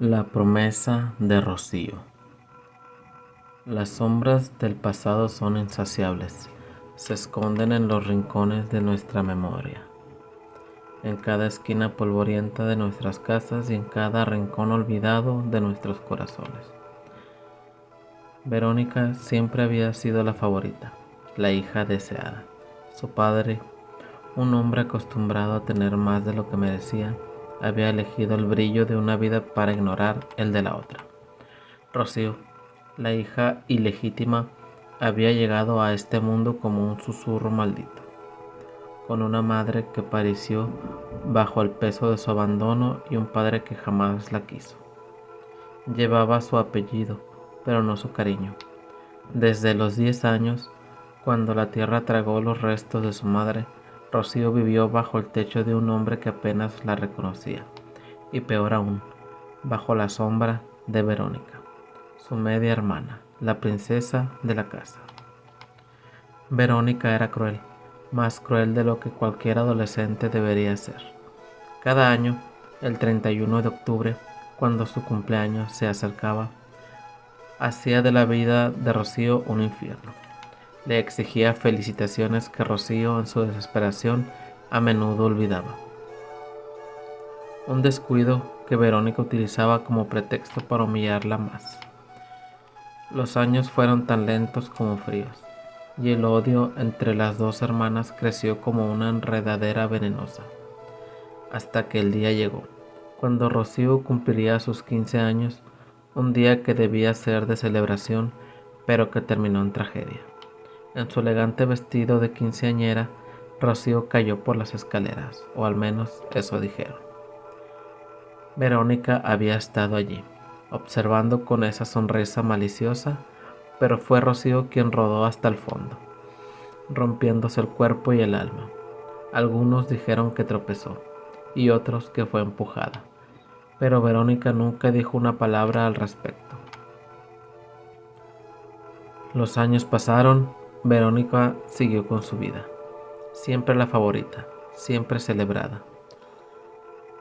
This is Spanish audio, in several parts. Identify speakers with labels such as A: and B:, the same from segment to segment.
A: La promesa de Rocío. Las sombras del pasado son insaciables, se esconden en los rincones de nuestra memoria, en cada esquina polvorienta de nuestras casas y en cada rincón olvidado de nuestros corazones. Verónica siempre había sido la favorita, la hija deseada. Su padre, un hombre acostumbrado a tener más de lo que merecía, había elegido el brillo de una vida para ignorar el de la otra. Rocío, la hija ilegítima, había llegado a este mundo como un susurro maldito, con una madre que padeció bajo el peso de su abandono y un padre que jamás la quiso. Llevaba su apellido, pero no su cariño. Desde los 10 años, cuando la tierra tragó los restos de su madre, Rocío vivió bajo el techo de un hombre que apenas la reconocía, y peor aún, bajo la sombra de Verónica, su media hermana, la princesa de la casa. Verónica era cruel, más cruel de lo que cualquier adolescente debería ser. Cada año, el 31 de octubre, cuando su cumpleaños se acercaba, hacía de la vida de Rocío un infierno. Le exigía felicitaciones que Rocío, en su desesperación, a menudo olvidaba. Un descuido que Verónica utilizaba como pretexto para humillarla más. Los años fueron tan lentos como fríos, y el odio entre las dos hermanas creció como una enredadera venenosa, hasta que el día llegó, cuando Rocío cumpliría sus 15 años, un día que debía ser de celebración, pero que terminó en tragedia. En su elegante vestido de quinceañera, Rocío cayó por las escaleras, o al menos eso dijeron. Verónica había estado allí, observando con esa sonrisa maliciosa, pero fue Rocío quien rodó hasta el fondo, rompiéndose el cuerpo y el alma. Algunos dijeron que tropezó, y otros que fue empujada, pero Verónica nunca dijo una palabra al respecto. Los años pasaron, Verónica siguió con su vida, siempre la favorita, siempre celebrada.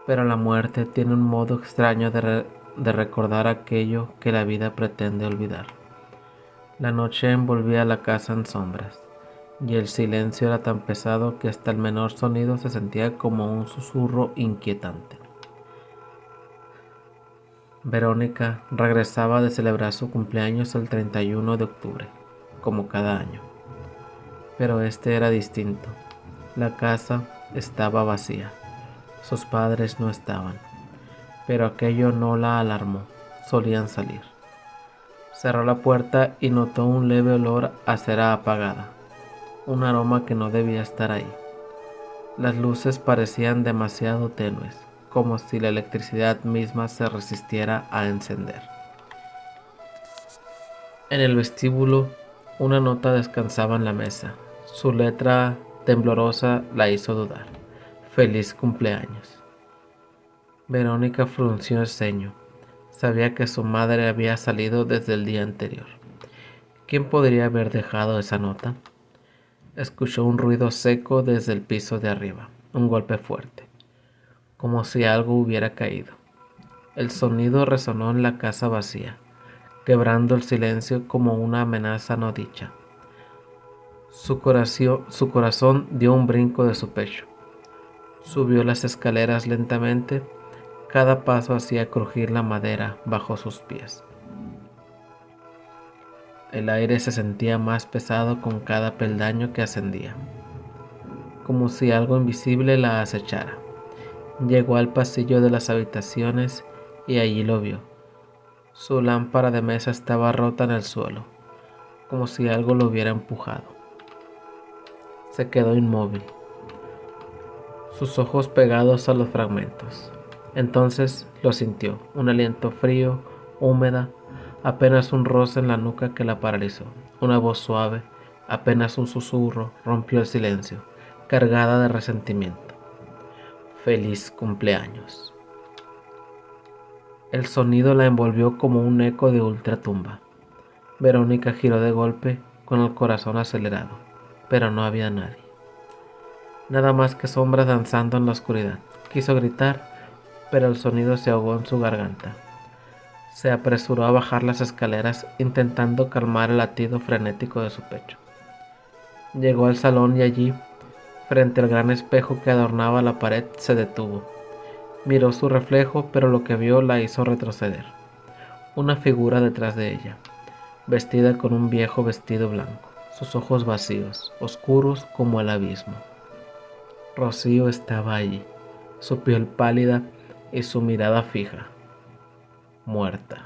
A: Pero la muerte tiene un modo extraño de recordar aquello que la vida pretende olvidar. La noche envolvía la casa en sombras, y el silencio era tan pesado que hasta el menor sonido se sentía como un susurro inquietante. Verónica regresaba de celebrar su cumpleaños el 31 de octubre, como cada año. Pero este era distinto. La casa estaba vacía. Sus padres no estaban. Pero aquello no la alarmó. Solían salir. Cerró la puerta y notó un leve olor a cera apagada. Un aroma que no debía estar ahí. Las luces parecían demasiado tenues, como si la electricidad misma se resistiera a encender. En el vestíbulo, una nota descansaba en la mesa. Su letra temblorosa la hizo dudar. Feliz cumpleaños. Verónica frunció el ceño. Sabía que su madre había salido desde el día anterior. ¿Quién podría haber dejado esa nota? Escuchó un ruido seco desde el piso de arriba, un golpe fuerte, como si algo hubiera caído. El sonido resonó en la casa vacía, quebrando el silencio como una amenaza no dicha. Su corazón dio un brinco de su pecho. Subió las escaleras lentamente, cada paso hacía crujir la madera bajo sus pies. El aire se sentía más pesado con cada peldaño que ascendía, como si algo invisible la acechara. Llegó al pasillo de las habitaciones y allí lo vio. Su lámpara de mesa estaba rota en el suelo, como si algo lo hubiera empujado. Se quedó inmóvil, sus ojos pegados a los fragmentos. Entonces lo sintió, un aliento frío, húmeda, apenas un roce en la nuca que la paralizó. Una voz suave, apenas un susurro, rompió el silencio, cargada de resentimiento. Feliz cumpleaños. El sonido la envolvió como un eco de ultratumba. Verónica giró de golpe con el corazón acelerado, pero no había nadie. Nada más que sombras danzando en la oscuridad. Quiso gritar, pero el sonido se ahogó en su garganta. Se apresuró a bajar las escaleras intentando calmar el latido frenético de su pecho. Llegó al salón y allí, frente al gran espejo que adornaba la pared, se detuvo. Miró su reflejo, pero lo que vio la hizo retroceder. Una figura detrás de ella, vestida con un viejo vestido blanco, sus ojos vacíos, oscuros como el abismo. Rocío estaba allí, su piel pálida y su mirada fija, muerta.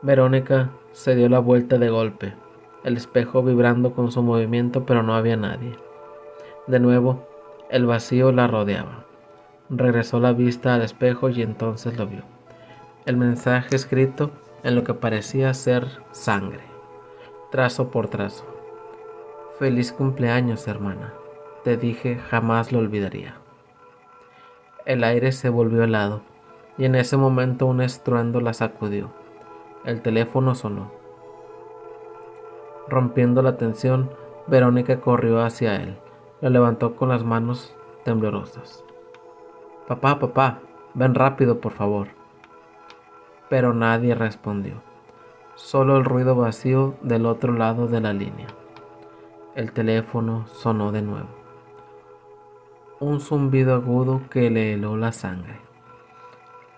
A: Verónica se dio la vuelta de golpe, el espejo vibrando con su movimiento, pero no había nadie. De nuevo, el vacío la rodeaba. Regresó la vista al espejo y entonces lo vio. El mensaje escrito en lo que parecía ser sangre, trazo por trazo. Feliz cumpleaños, hermana. Te dije jamás lo olvidaría. El aire se volvió helado y en ese momento un estruendo la sacudió. El teléfono sonó. Rompiendo la tensión, Verónica corrió hacia él. Lo levantó con las manos temblorosas. Papá, papá, ven rápido, por favor. Pero nadie respondió. Solo el ruido vacío del otro lado de la línea. El teléfono sonó de nuevo. Un zumbido agudo que le heló la sangre.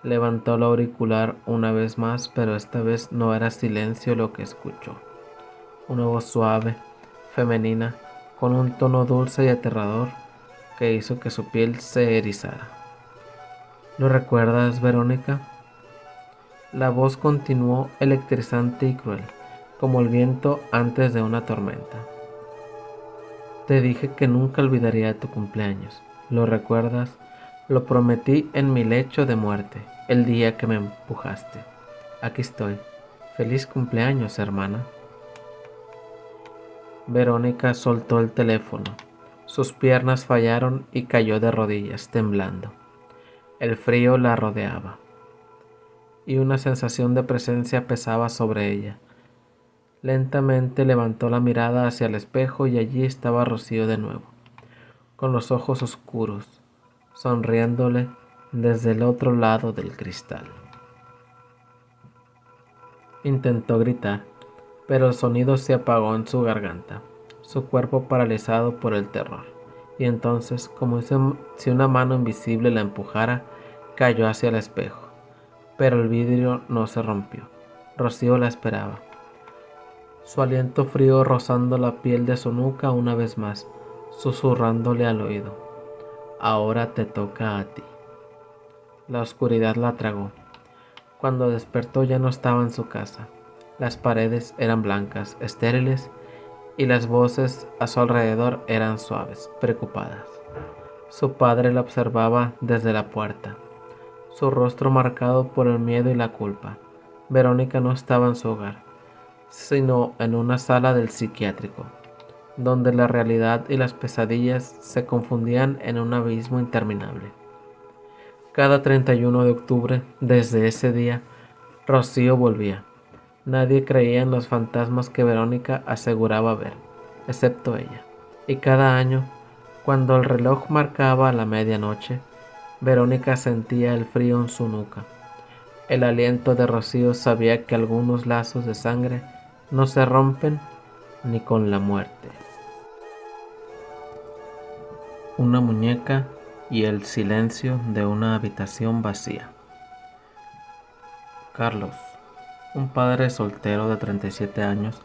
A: Levantó el auricular una vez más, pero esta vez no era silencio lo que escuchó. Una voz suave, femenina, con un tono dulce y aterrador que hizo que su piel se erizara. ¿Lo recuerdas, Verónica? La voz continuó electrizante y cruel, como el viento antes de una tormenta. Te dije que nunca olvidaría tu cumpleaños. ¿Lo recuerdas? Lo prometí en mi lecho de muerte, el día que me empujaste. Aquí estoy. Feliz cumpleaños, hermana. Verónica soltó el teléfono. Sus piernas fallaron y cayó de rodillas, temblando. El frío la rodeaba y una sensación de presencia pesaba sobre ella. Lentamente levantó la mirada hacia el espejo y allí estaba Rocío de nuevo, con los ojos oscuros, sonriéndole desde el otro lado del cristal. Intentó gritar, pero el sonido se apagó en su garganta, su cuerpo paralizado por el terror, y entonces, como si una mano invisible la empujara, cayó hacia el espejo. Pero el vidrio no se rompió. Rocío la esperaba, su aliento frío rozando la piel de su nuca una vez más, susurrándole al oído. Ahora te toca a ti. La oscuridad la tragó. Cuando despertó ya no estaba en su casa. Las paredes eran blancas, estériles, y las voces a su alrededor eran suaves, preocupadas. Su padre la observaba desde la puerta, su rostro marcado por el miedo y la culpa. Verónica no estaba en su hogar, sino en una sala del psiquiátrico, donde la realidad y las pesadillas se confundían en un abismo interminable. Cada 31 de octubre, desde ese día, Rocío volvía. Nadie creía en los fantasmas que Verónica aseguraba ver, excepto ella. Y cada año, cuando el reloj marcaba la medianoche, Verónica sentía el frío en su nuca. El aliento de Rocío sabía que algunos lazos de sangre no se rompen ni con la muerte. Una muñeca y el silencio de una habitación vacía. Carlos, un padre soltero de 37 años,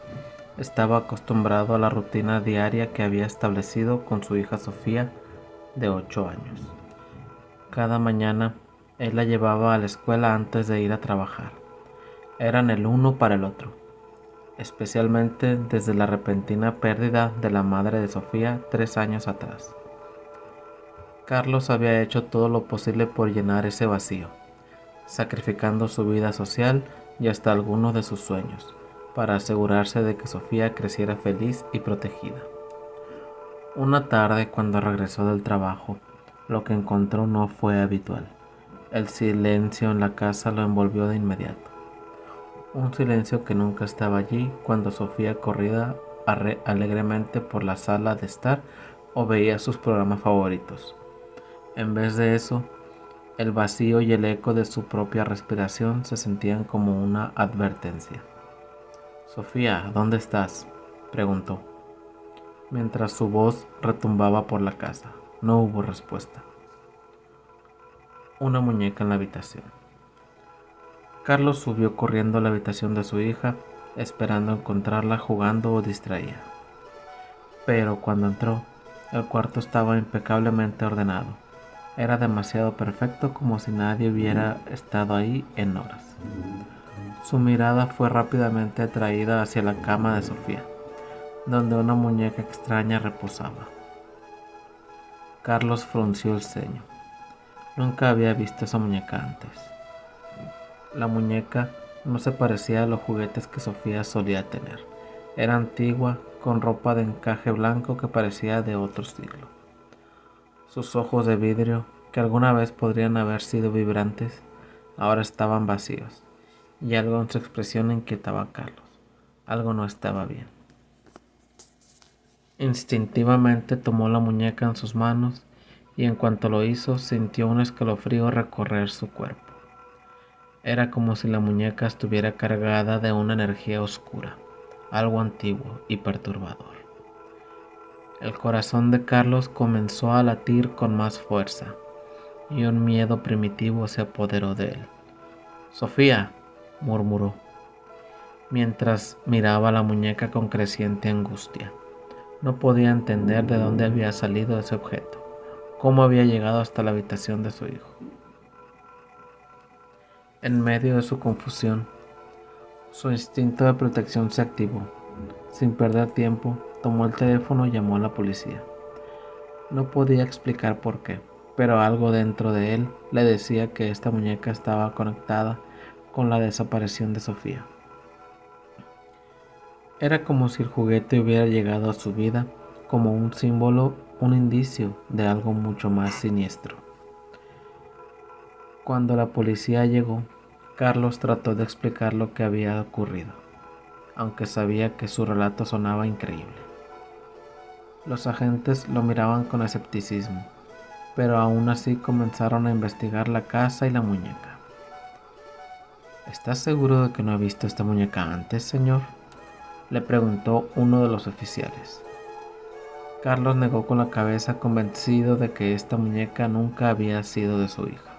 A: estaba acostumbrado a la rutina diaria que había establecido con su hija Sofía, de 8 años. Cada mañana, él la llevaba a la escuela antes de ir a trabajar. Eran el uno para el otro, especialmente desde la repentina pérdida de la madre de Sofía 3 años atrás. Carlos había hecho todo lo posible por llenar ese vacío, sacrificando su vida social y hasta algunos de sus sueños, para asegurarse de que Sofía creciera feliz y protegida. Una tarde, cuando regresó del trabajo, lo que encontró no fue habitual. El silencio en la casa lo envolvió de inmediato. Un silencio que nunca estaba allí cuando Sofía corría alegremente por la sala de estar o veía sus programas favoritos. En vez de eso, El vacío y el eco de su propia respiración se sentían como una advertencia. Sofía, ¿dónde estás?, preguntó, mientras su voz retumbaba por la casa. No hubo respuesta. Una muñeca en la habitación. Carlos subió corriendo a la habitación de su hija, esperando encontrarla jugando o distraída. Pero cuando entró, el cuarto estaba impecablemente ordenado. Era demasiado perfecto, como si nadie hubiera estado ahí en horas. Su mirada fue rápidamente atraída hacia la cama de Sofía, donde una muñeca extraña reposaba. Carlos frunció el ceño. Nunca había visto esa muñeca antes. La muñeca no se parecía a los juguetes que Sofía solía tener. Era antigua, con ropa de encaje blanco que parecía de otro siglo. Sus ojos de vidrio, que alguna vez podrían haber sido vibrantes, ahora estaban vacíos, y algo en su expresión inquietaba a Carlos. Algo no estaba bien. Instintivamente tomó la muñeca en sus manos y en cuanto lo hizo sintió un escalofrío recorrer su cuerpo. Era como si la muñeca estuviera cargada de una energía oscura, algo antiguo y perturbador. El corazón de Carlos comenzó a latir con más fuerza y un miedo primitivo se apoderó de él. «Sofía», murmuró, mientras miraba a la muñeca con creciente angustia. No podía entender de dónde había salido ese objeto, cómo había llegado hasta la habitación de su hijo. En medio de su confusión, su instinto de protección se activó. Sin perder tiempo, tomó el teléfono y llamó a la policía. No podía explicar por qué, pero algo dentro de él le decía que esta muñeca estaba conectada con la desaparición de Sofía. Era como si el juguete hubiera llegado a su vida como un símbolo, un indicio de algo mucho más siniestro. Cuando la policía llegó, Carlos trató de explicar lo que había ocurrido, aunque sabía que su relato sonaba increíble. Los agentes lo miraban con escepticismo, pero aún así comenzaron a investigar la casa y la muñeca. ¿Estás seguro de que no ha visto esta muñeca antes, señor?, le preguntó uno de los oficiales. Carlos negó con la cabeza, convencido de que esta muñeca nunca había sido de su hija.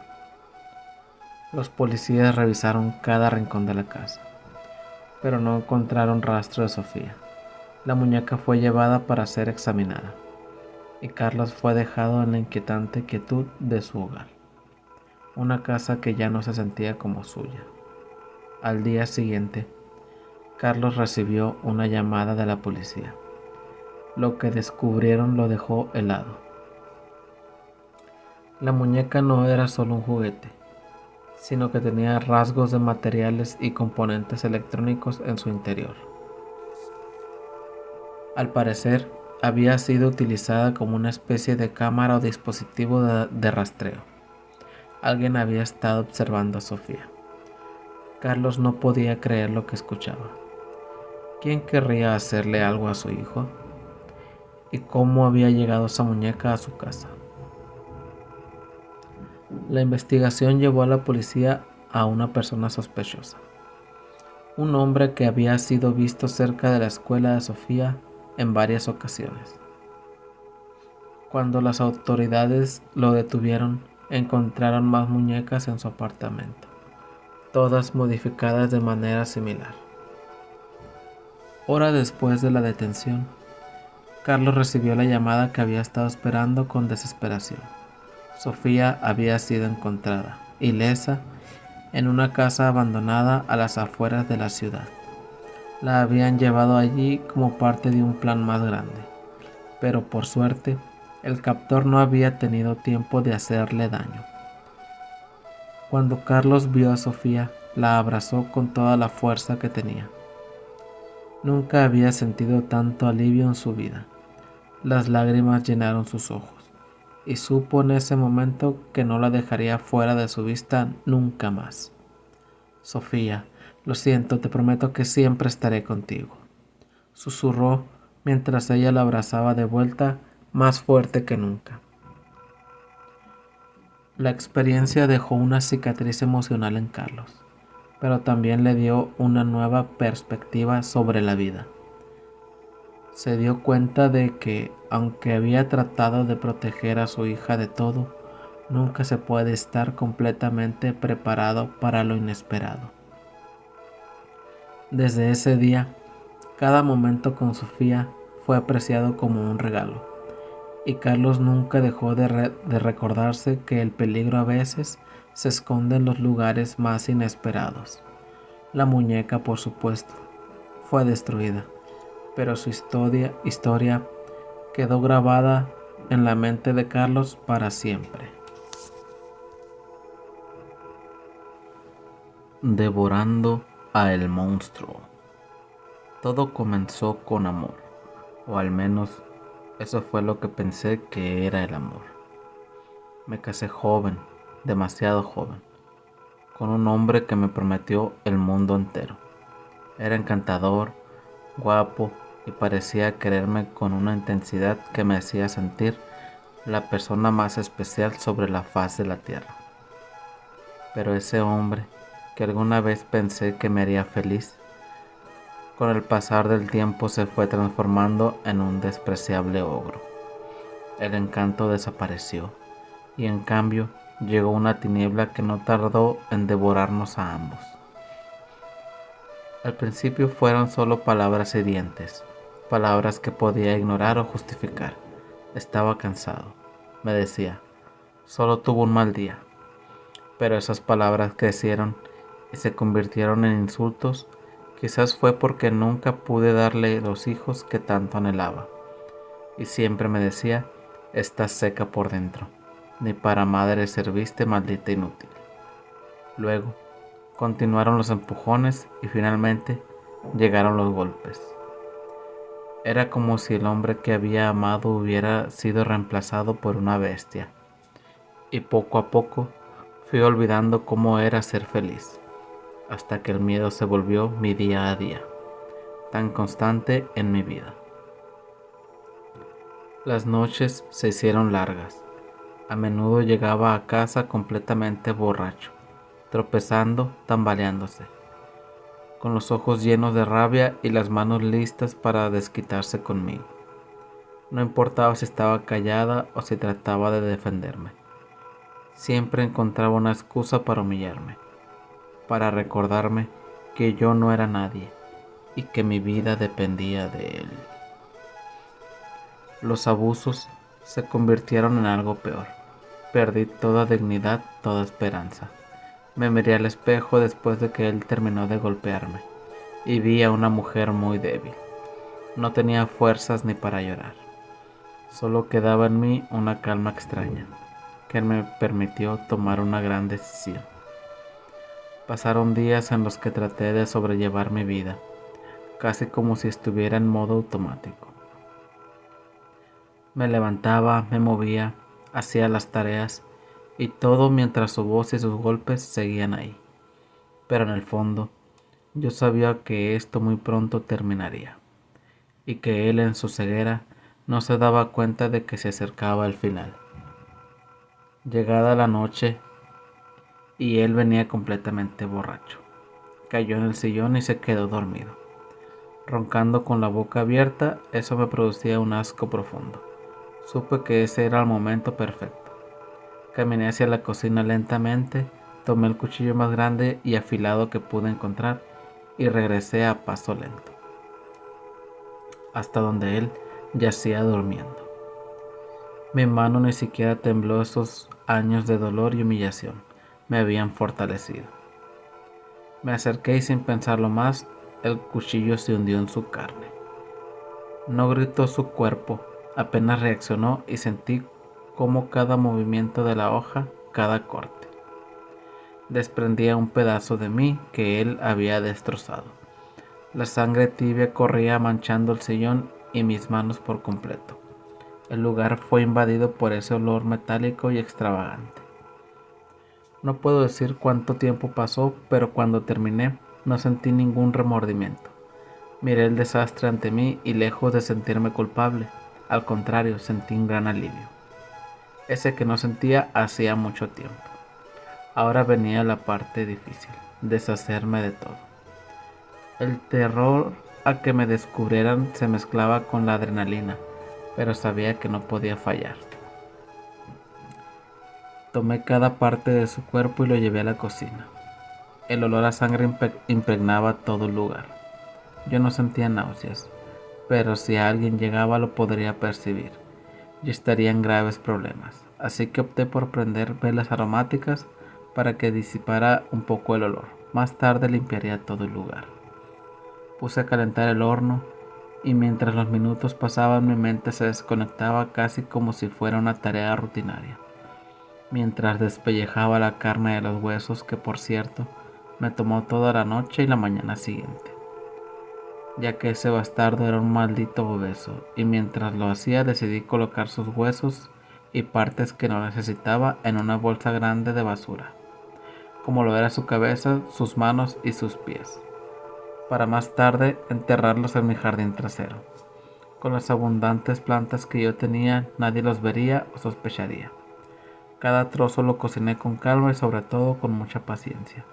A: Los policías revisaron cada rincón de la casa, pero no encontraron rastro de Sofía. La muñeca fue llevada para ser examinada, y Carlos fue dejado en la inquietante quietud de su hogar, una casa que ya no se sentía como suya. Al día siguiente, Carlos recibió una llamada de la policía. Lo que descubrieron lo dejó helado. La muñeca no era solo un juguete, sino que tenía rasgos de materiales y componentes electrónicos en su interior. Al parecer, había sido utilizada como una especie de cámara o dispositivo de rastreo. Alguien había estado observando a Sofía. Carlos no podía creer lo que escuchaba. ¿Quién querría hacerle algo a su hijo? ¿Y cómo había llegado esa muñeca a su casa? La investigación llevó a la policía a una persona sospechosa. Un hombre que había sido visto cerca de la escuela de Sofía en varias ocasiones. Cuando las autoridades lo detuvieron, encontraron más muñecas en su apartamento, todas modificadas de manera similar. Hora después de la detención, Carlos recibió la llamada que había estado esperando con desesperación. Sofía había sido encontrada, ilesa, en una casa abandonada a las afueras de la ciudad. La habían llevado allí como parte de un plan más grande, pero por suerte, el captor no había tenido tiempo de hacerle daño. Cuando Carlos vio a Sofía, la abrazó con toda la fuerza que tenía. Nunca había sentido tanto alivio en su vida. Las lágrimas llenaron sus ojos, y supo en ese momento que no la dejaría fuera de su vista nunca más. «Sofía, lo siento, te prometo que siempre estaré contigo», susurró mientras ella la abrazaba de vuelta más fuerte que nunca. La experiencia dejó una cicatriz emocional en Carlos, pero también le dio una nueva perspectiva sobre la vida. Se dio cuenta de que, aunque había tratado de proteger a su hija de todo, nunca se puede estar completamente preparado para lo inesperado. Desde ese día, cada momento con Sofía fue apreciado como un regalo, y Carlos nunca dejó de recordarse que el peligro a veces se esconde en los lugares más inesperados. La muñeca, por supuesto, fue destruida, pero su historia quedó grabada en la mente de Carlos para siempre. Devorando a el monstruo. Todo comenzó con amor, o al menos eso fue lo que pensé que era el amor. Me casé joven, demasiado joven, con un hombre que me prometió el mundo entero. Era encantador, guapo y parecía quererme con una intensidad que me hacía sentir la persona más especial sobre la faz de la tierra. Pero ese hombre, que alguna vez pensé que me haría feliz, con el pasar del tiempo se fue transformando en un despreciable ogro. El encanto desapareció, y en cambio llegó una tiniebla que no tardó en devorarnos a ambos. Al principio fueron solo palabras hirientes, palabras que podía ignorar o justificar. Estaba cansado, me decía, solo tuvo un mal día. Pero esas palabras crecieron y se convirtieron en insultos. Quizás fue porque nunca pude darle los hijos que tanto anhelaba. Y siempre me decía, estás seca por dentro, ni para madre serviste, maldita inútil. Luego, continuaron los empujones y finalmente llegaron los golpes. Era como si el hombre que había amado hubiera sido reemplazado por una bestia. Y poco a poco fui olvidando cómo era ser feliz, hasta que el miedo se volvió mi día a día, tan constante en mi vida. Las noches se hicieron largas. A menudo llegaba a casa completamente borracho, tropezando, tambaleándose, con los ojos llenos de rabia y las manos listas para desquitarse conmigo. No importaba si estaba callada o si trataba de defenderme. Siempre encontraba una excusa para humillarme, para recordarme que yo no era nadie y que mi vida dependía de él. Los abusos se convirtieron en algo peor. Perdí toda dignidad, toda esperanza. Me miré al espejo después de que él terminó de golpearme y vi a una mujer muy débil. No tenía fuerzas ni para llorar. Solo quedaba en mí una calma extraña que me permitió tomar una gran decisión. Pasaron días en los que traté de sobrellevar mi vida, casi como si estuviera en modo automático. Me levantaba, me movía, hacía las tareas y todo mientras su voz y sus golpes seguían ahí. Pero en el fondo, yo sabía que esto muy pronto terminaría y que él en su ceguera no se daba cuenta de que se acercaba el final. Llegada la noche y él venía completamente borracho. Cayó en el sillón y se quedó dormido. Roncando con la boca abierta, eso me producía un asco profundo. Supe que ese era el momento perfecto. Caminé hacia la cocina lentamente, tomé el cuchillo más grande y afilado que pude encontrar y regresé a paso lento, hasta donde él yacía durmiendo. Mi mano ni siquiera tembló, esos años de dolor y humillación me habían fortalecido. Me acerqué y sin pensarlo más, el cuchillo se hundió en su carne. No gritó su cuerpo, apenas reaccionó y sentí cómo cada movimiento de la hoja, cada corte, desprendía un pedazo de mí que él había destrozado. La sangre tibia corría manchando el sillón y mis manos por completo. El lugar fue invadido por ese olor metálico y extravagante. No puedo decir cuánto tiempo pasó, pero cuando terminé no sentí ningún remordimiento. Miré el desastre ante mí y lejos de sentirme culpable, al contrario, sentí un gran alivio. ese que no sentía hacía mucho tiempo. Ahora venía la parte difícil, deshacerme de todo. El terror a que me descubrieran se mezclaba con la adrenalina, pero sabía que no podía fallar. Tomé cada parte de su cuerpo y lo llevé a la cocina. El olor a sangre impregnaba todo el lugar. Yo no sentía náuseas, pero si alguien llegaba lo podría percibir y estaría en graves problemas. Así que opté por prender velas aromáticas para que disipara un poco el olor. Más tarde limpiaría todo el lugar. Puse a calentar el horno y mientras los minutos pasaban mi mente se desconectaba casi como si fuera una tarea rutinaria. Mientras despellejaba la carne de los huesos que por cierto me tomó toda la noche y la mañana siguiente, ya que ese bastardo era un maldito obeso, y mientras lo hacía decidí colocar sus huesos y partes que no necesitaba en una bolsa grande de basura, como lo era su cabeza, sus manos y sus pies, para más tarde enterrarlos en mi jardín trasero. Con las abundantes plantas que yo tenía, nadie los vería o sospecharía. Cada trozo lo cociné con calma y sobre todo con mucha paciencia.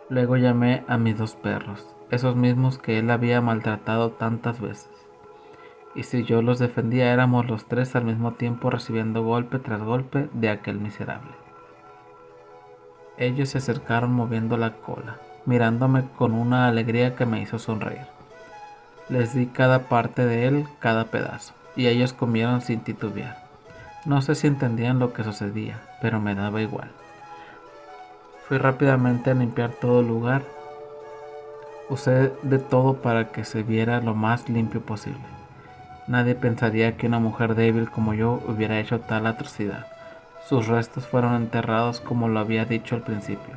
A: Luego llamé a mis dos perros, esos mismos que él había maltratado tantas veces. Y si yo los defendía éramos los tres al mismo tiempo recibiendo golpe tras golpe de aquel miserable. Ellos se acercaron moviendo la cola, mirándome con una alegría que me hizo sonreír. Les di cada parte de él, cada pedazo, y ellos comieron sin titubear. No sé si entendían lo que sucedía, pero me daba igual. Fui rápidamente a limpiar todo el lugar. Usé de todo para que se viera lo más limpio posible. Nadie pensaría que una mujer débil como yo hubiera hecho tal atrocidad. Sus restos fueron enterrados como lo había dicho al principio.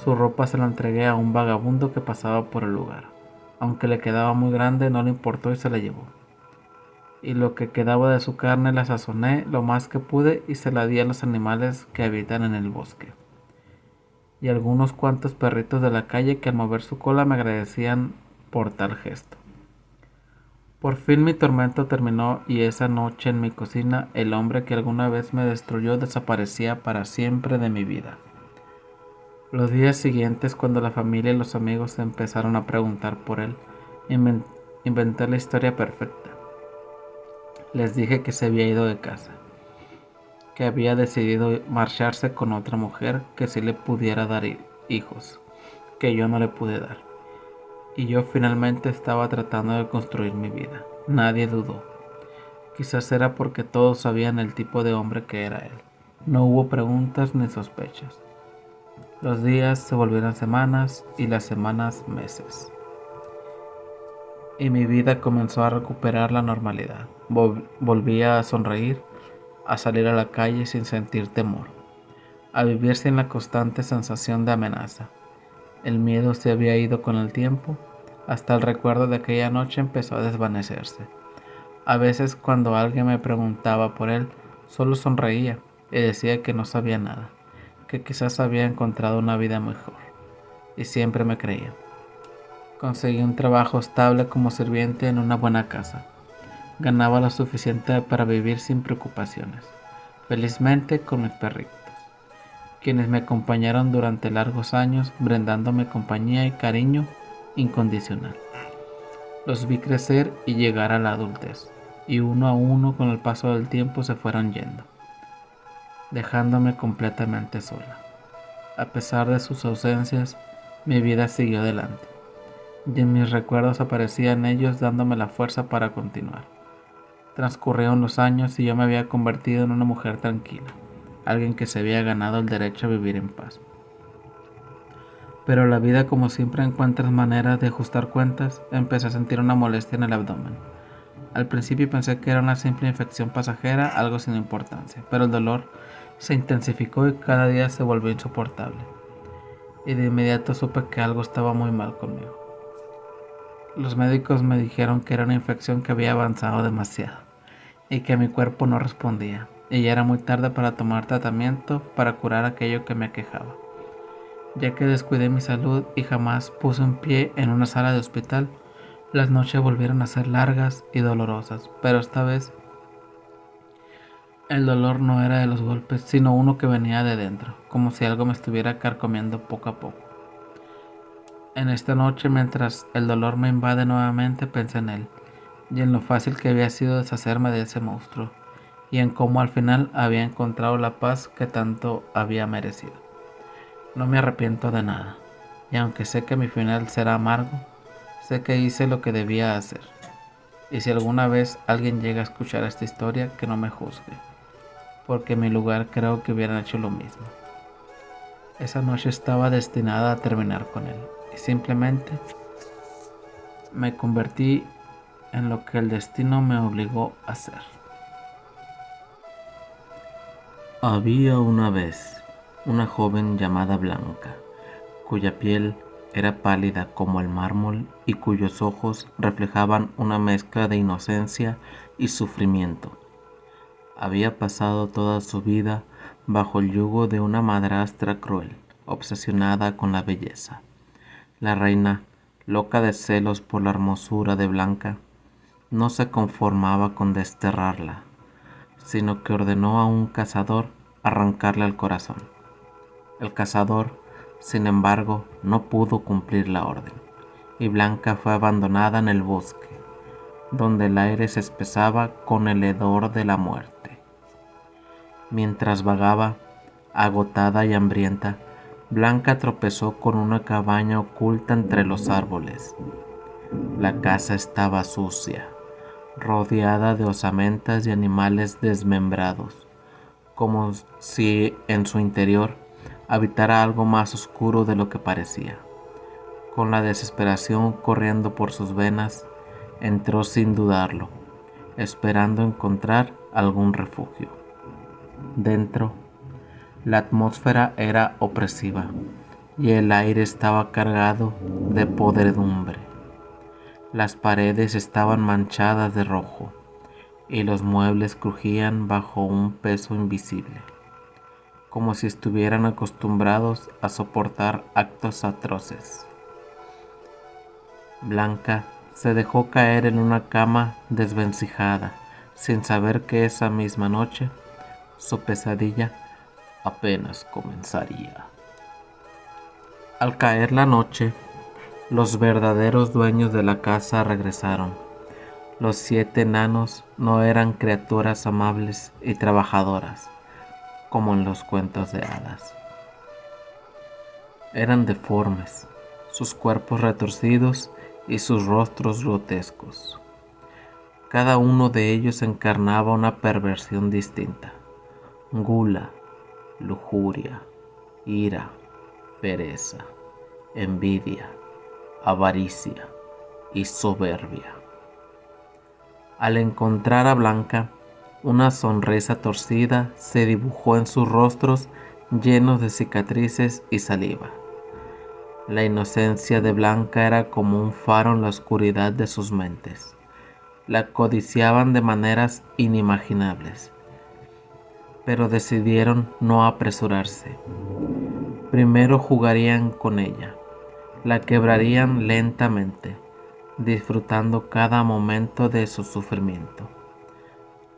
A: Su ropa se la entregué a un vagabundo que pasaba por el lugar. Aunque le quedaba muy grande, no le importó y se la llevó. Y lo que quedaba de su carne la sazoné lo más que pude y se la di a los animales que habitan en el bosque. Y algunos cuantos perritos de la calle que al mover su cola me agradecían por tal gesto. Por fin mi tormento terminó y esa noche en mi cocina el hombre que alguna vez me destruyó desaparecía para siempre de mi vida. Los días siguientes, cuando la familia y los amigos empezaron a preguntar por él, inventé la historia perfecta. Les dije que se había ido de casa, que había decidido marcharse con otra mujer que sí le pudiera dar hijos, que yo no le pude dar. Y yo finalmente estaba tratando de construir mi vida. Nadie dudó. Quizás era porque todos sabían el tipo de hombre que era él. No hubo preguntas ni sospechas. Los días se volvieron semanas y las semanas meses. Y mi vida comenzó a recuperar la normalidad. Volvía a sonreír, a salir a la calle sin sentir temor, a vivir sin la constante sensación de amenaza. El miedo se había ido con el tiempo, hasta el recuerdo de aquella noche empezó a desvanecerse. A veces cuando alguien me preguntaba por él, solo sonreía y decía que no sabía nada, que quizás había encontrado una vida mejor, y siempre me creía. Conseguí un trabajo estable como sirviente en una buena casa. Ganaba lo suficiente para vivir sin preocupaciones, felizmente con mis perritos, quienes me acompañaron durante largos años, brindándome compañía y cariño incondicional. Los vi crecer y llegar a la adultez, y uno a uno con el paso del tiempo se fueron yendo, dejándome completamente sola. A pesar de sus ausencias, mi vida siguió adelante, y en mis recuerdos aparecían ellos dándome la fuerza para continuar. Transcurrieron los años y yo me había convertido en una mujer tranquila, alguien que se había ganado el derecho a vivir en paz. Pero la vida, como siempre encuentras maneras de ajustar cuentas, empecé a sentir una molestia en el abdomen. Al principio pensé que era una simple infección pasajera, algo sin importancia, pero el dolor se intensificó y cada día se volvió insoportable. Y de inmediato supe que algo estaba muy mal conmigo. Los médicos me dijeron que era una infección que había avanzado demasiado y que mi cuerpo no respondía, y ya era muy tarde para tomar tratamiento para curar aquello que me aquejaba. Ya que descuidé mi salud y jamás puse un pie en una sala de hospital, las noches volvieron a ser largas y dolorosas, pero esta vez El dolor no era de los golpes, sino uno que venía de dentro, como si algo me estuviera carcomiendo poco a poco. En esta noche, mientras el dolor me invade nuevamente, pensé en él, y en lo fácil que había sido deshacerme de ese monstruo, y en cómo al final había encontrado la paz que tanto había merecido. No me arrepiento de nada, y aunque sé que mi final será amargo, sé que hice lo que debía hacer. Y si alguna vez alguien llega a escuchar esta historia, que no me juzgue, porque en mi lugar creo que hubieran hecho lo mismo. Esa noche estaba destinada a terminar con él, y simplemente me convertí en lo que el destino me obligó a hacer. Había una vez una joven llamada Blanca, cuya piel era pálida como el mármol y cuyos ojos reflejaban una mezcla de inocencia y sufrimiento. Había pasado toda su vida bajo el yugo de una madrastra cruel, obsesionada con la belleza. La reina, loca de celos por la hermosura de Blanca, no se conformaba con desterrarla, sino que ordenó a un cazador arrancarle el corazón. El cazador, sin embargo, no pudo cumplir la orden, y Blanca fue abandonada en el bosque, donde el aire se espesaba con el hedor de la muerte. Mientras vagaba, agotada y hambrienta, Blanca tropezó con una cabaña oculta entre los árboles. La casa estaba sucia, rodeada de osamentas y animales desmembrados, como si en su interior habitara algo más oscuro de lo que parecía. Con la desesperación corriendo por sus venas, entró sin dudarlo, esperando encontrar algún refugio. Dentro, la atmósfera era opresiva y el aire estaba cargado de podredumbre. Las paredes estaban manchadas de rojo y los muebles crujían bajo un peso invisible, como si estuvieran acostumbrados a soportar actos atroces. Blanca se dejó caer en una cama desvencijada, sin saber que esa misma noche su pesadilla apenas comenzaría. Al caer la noche, los verdaderos dueños de la casa regresaron. Los 7 enanos no eran criaturas amables y trabajadoras, como en los cuentos de hadas. Eran deformes, sus cuerpos retorcidos y sus rostros grotescos. Cada uno de ellos encarnaba una perversión distinta: gula, lujuria, ira, pereza, envidia, avaricia y soberbia. Al encontrar a Blanca, una sonrisa torcida se dibujó en sus rostros llenos de cicatrices y saliva. La inocencia de Blanca era como un faro en la oscuridad de sus mentes. La codiciaban de maneras inimaginables, pero decidieron no apresurarse. Primero jugarían con ella, la quebrarían lentamente, disfrutando cada momento de su sufrimiento.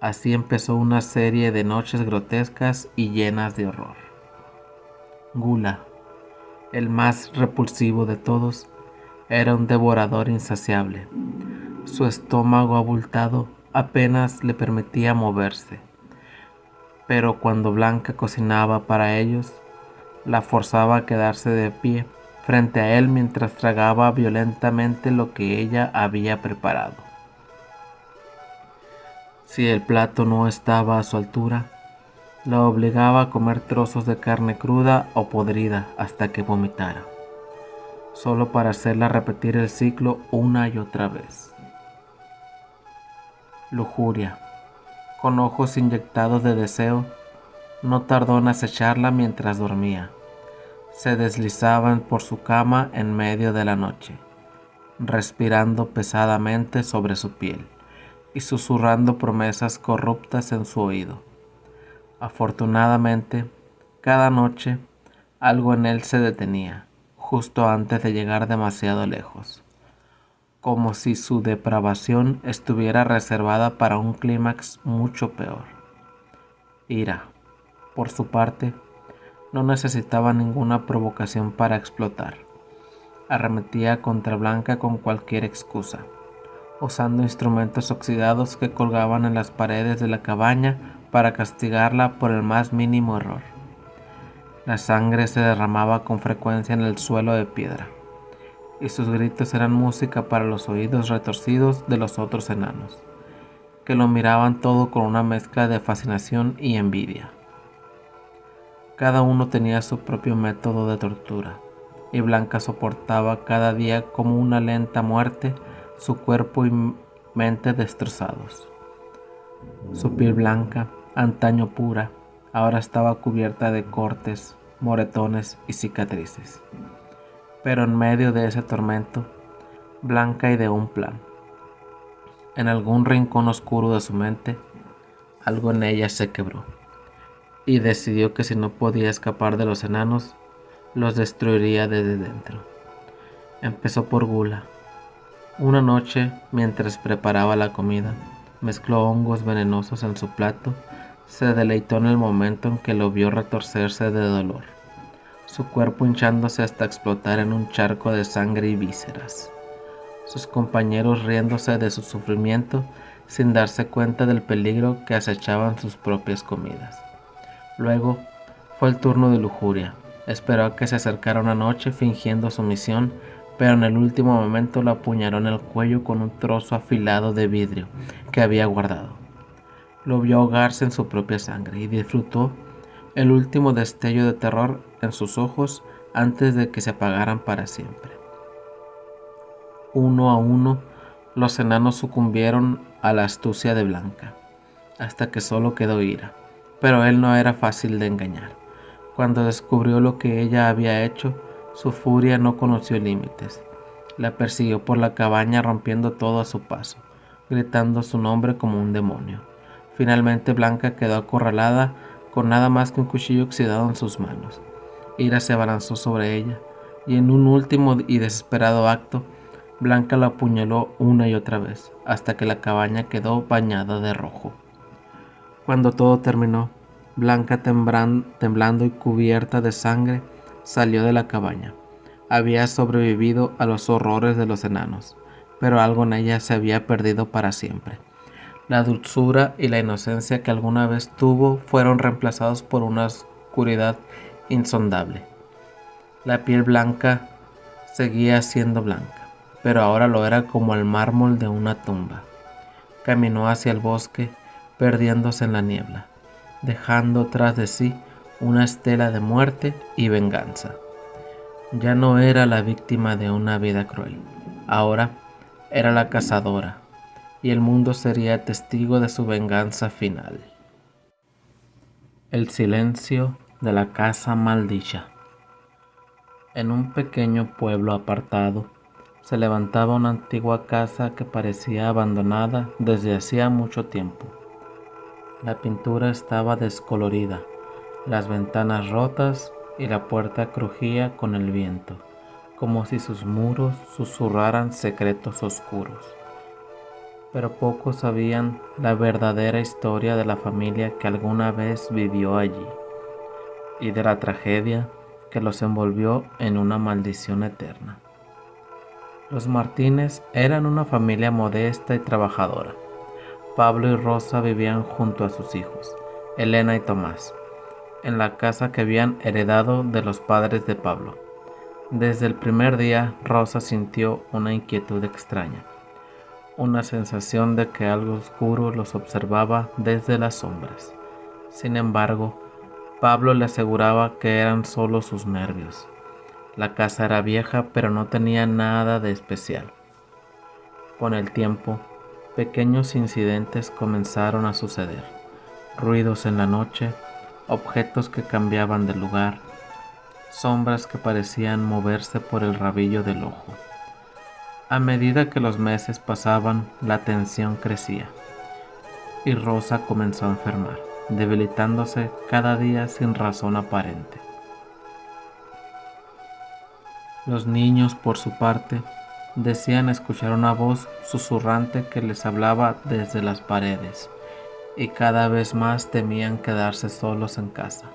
A: Así empezó una serie de noches grotescas y llenas de horror. Gula, el más repulsivo de todos, era un devorador insaciable. Su estómago abultado apenas le permitía moverse, pero cuando Blanca cocinaba para ellos, la forzaba a quedarse de pie frente a él mientras tragaba violentamente lo que ella había preparado. Si el plato no estaba a su altura, la obligaba a comer trozos de carne cruda o podrida hasta que vomitara, solo para hacerla repetir el ciclo una y otra vez. Lujuria, con ojos inyectados de deseo, no tardó en acecharla mientras dormía. Se deslizaban por su cama en medio de la noche, respirando pesadamente sobre su piel y susurrando promesas corruptas en su oído. Afortunadamente, cada noche algo en él se detenía, justo antes de llegar demasiado lejos, como si su depravación estuviera reservada para un clímax mucho peor. Ira, por su parte, no necesitaba ninguna provocación para explotar. Arremetía contra Blanca con cualquier excusa, usando instrumentos oxidados que colgaban en las paredes de la cabaña para castigarla por el más mínimo error. La sangre se derramaba con frecuencia en el suelo de piedra, y sus gritos eran música para los oídos retorcidos de los otros enanos, que lo miraban todo con una mezcla de fascinación y envidia. Cada uno tenía su propio método de tortura, y Blanca soportaba cada día como una lenta muerte su cuerpo y mente destrozados. Su piel blanca, antaño pura, ahora estaba cubierta de cortes, moretones y cicatrices. Pero en medio de ese tormento, Blanca ideó un plan. En algún rincón oscuro de su mente, algo en ella se quebró, y decidió que si no podía escapar de los enanos, los destruiría desde dentro. Empezó por Gula. Una noche, mientras preparaba la comida, mezcló hongos venenosos en su plato. Se deleitó en el momento en que lo vio retorcerse de dolor, su cuerpo hinchándose hasta explotar en un charco de sangre y vísceras, sus compañeros riéndose de su sufrimiento sin darse cuenta del peligro que acechaban sus propias comidas. Luego fue el turno de Lujuria. Esperó a que se acercara una noche fingiendo sumisión, pero en el último momento la apuñaló en el cuello con un trozo afilado de vidrio que había guardado. Lo vio ahogarse en su propia sangre y disfrutó el último destello de terror en sus ojos antes de que se apagaran para siempre. Uno a uno, los enanos sucumbieron a la astucia de Blanca, hasta que solo quedó Ira, pero él no era fácil de engañar. Cuando descubrió lo que ella había hecho, su furia no conoció límites. La persiguió por la cabaña rompiendo todo a su paso, gritando su nombre como un demonio. Finalmente Blanca quedó acorralada con nada más que un cuchillo oxidado en sus manos. Ira se abalanzó sobre ella, y en un último y desesperado acto, Blanca la apuñaló una y otra vez, hasta que la cabaña quedó bañada de rojo. Cuando todo terminó, Blanca, temblando y cubierta de sangre, salió de la cabaña. Había sobrevivido a los horrores de los enanos, pero algo en ella se había perdido para siempre. La dulzura y la inocencia que alguna vez tuvo fueron reemplazados por una oscuridad insondable. La piel blanca seguía siendo blanca, pero ahora lo era como el mármol de una tumba. Caminó hacia el bosque, perdiéndose en la niebla, dejando tras de sí una estela de muerte y venganza. Ya no era la víctima de una vida cruel, ahora era la cazadora, y el mundo sería testigo de su venganza final. El silencio de la casa maldicha. En un pequeño pueblo apartado, se levantaba una antigua casa que parecía abandonada desde hacía mucho tiempo. La pintura estaba descolorida, las ventanas rotas y la puerta crujía con el viento, como si sus muros susurraran secretos oscuros. Pero pocos sabían la verdadera historia de la familia que alguna vez vivió allí, y de la tragedia que los envolvió en una maldición eterna. Los Martínez eran una familia modesta y trabajadora. Pablo y Rosa vivían junto a sus hijos, Elena y Tomás, en la casa que habían heredado de los padres de Pablo. Desde el primer día, Rosa sintió una inquietud extraña, una sensación de que algo oscuro los observaba desde las sombras. Sin embargo, Pablo le aseguraba que eran solo sus nervios. La casa era vieja, pero no tenía nada de especial. Con el tiempo, pequeños incidentes comenzaron a suceder. Ruidos en la noche, objetos que cambiaban de lugar, sombras que parecían moverse por el rabillo del ojo. A medida que los meses pasaban, la tensión crecía, y Rosa comenzó a enfermar, debilitándose cada día sin razón aparente. Los niños, por su parte, decían escuchar una voz susurrante que les hablaba desde las paredes, y cada vez más temían quedarse solos en casa.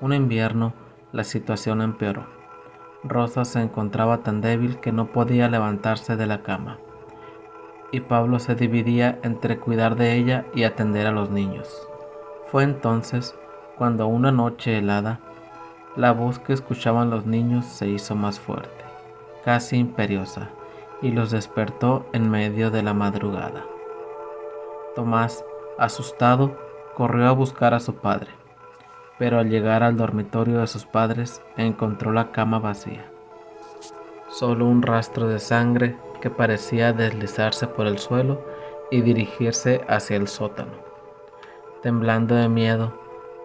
A: Un invierno, la situación empeoró. Rosa se encontraba tan débil que no podía levantarse de la cama, y Pablo se dividía entre cuidar de ella y atender a los niños. Fue entonces cuando una noche helada, la voz que escuchaban los niños se hizo más fuerte, casi imperiosa, y los despertó en medio de la madrugada. Tomás, asustado, corrió a buscar a su padre, pero al llegar al dormitorio de sus padres encontró la cama vacía. Solo un rastro de sangre que parecía deslizarse por el suelo y dirigirse hacia el sótano. Temblando de miedo,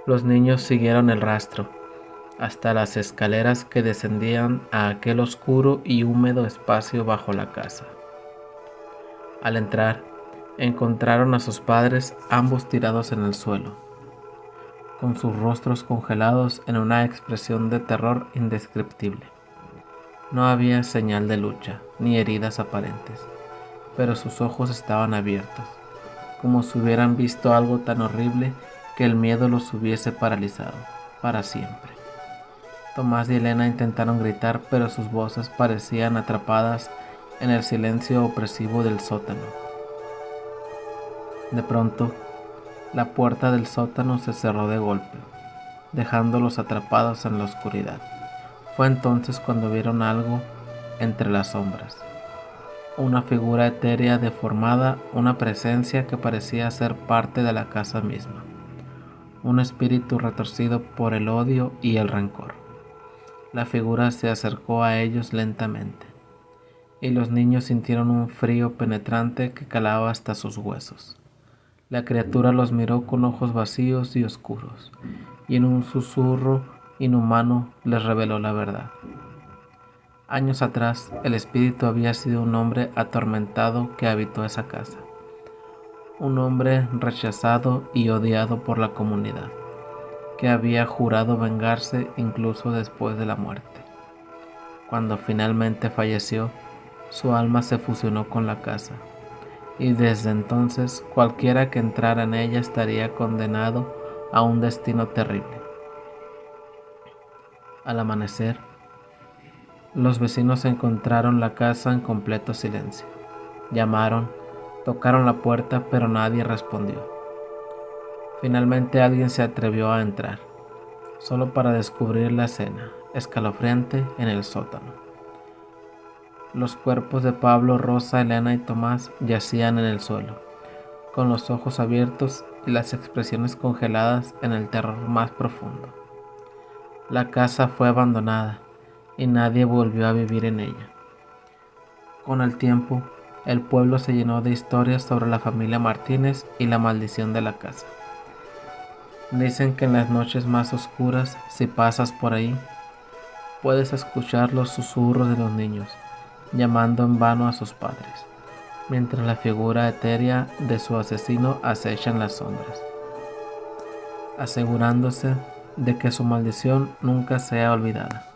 A: los niños siguieron el rastro hasta las escaleras que descendían a aquel oscuro y húmedo espacio bajo la casa. Al entrar, encontraron a sus padres ambos tirados en el suelo, con sus rostros congelados en una expresión de terror indescriptible. No había señal de lucha, ni heridas aparentes, pero sus ojos estaban abiertos, como si hubieran visto algo tan horrible que el miedo los hubiese paralizado para siempre. Tomás y Elena intentaron gritar, pero sus voces parecían atrapadas en el silencio opresivo del sótano. De pronto, la puerta del sótano se cerró de golpe, dejándolos atrapados en la oscuridad. Fue entonces cuando vieron algo entre las sombras. Una figura etérea deformada, una presencia que parecía ser parte de la casa misma. Un espíritu retorcido por el odio y el rencor. La figura se acercó a ellos lentamente, y los niños sintieron un frío penetrante que calaba hasta sus huesos. La criatura los miró con ojos vacíos y oscuros, y en un susurro inhumano les reveló la verdad. Años atrás, el espíritu había sido un hombre atormentado que habitó esa casa. Un hombre rechazado y odiado por la comunidad, que había jurado vengarse incluso después de la muerte. Cuando finalmente falleció, su alma se fusionó con la casa, y desde entonces cualquiera que entrara en ella estaría condenado a un destino terrible. Al amanecer, los vecinos encontraron la casa en completo silencio. Llamaron, tocaron la puerta, pero nadie respondió. Finalmente alguien se atrevió a entrar, solo para descubrir la escena escalofriante en el sótano. Los cuerpos de Pablo, Rosa, Elena y Tomás yacían en el suelo, con los ojos abiertos y las expresiones congeladas en el terror más profundo. La casa fue abandonada y nadie volvió a vivir en ella. Con el tiempo, el pueblo se llenó de historias sobre la familia Martínez y la maldición de la casa. Dicen que en las noches más oscuras, si pasas por ahí, puedes escuchar los susurros de los niños, llamando en vano a sus padres, mientras la figura etérea de su asesino acecha en las sombras, asegurándose de que su maldición nunca sea olvidada.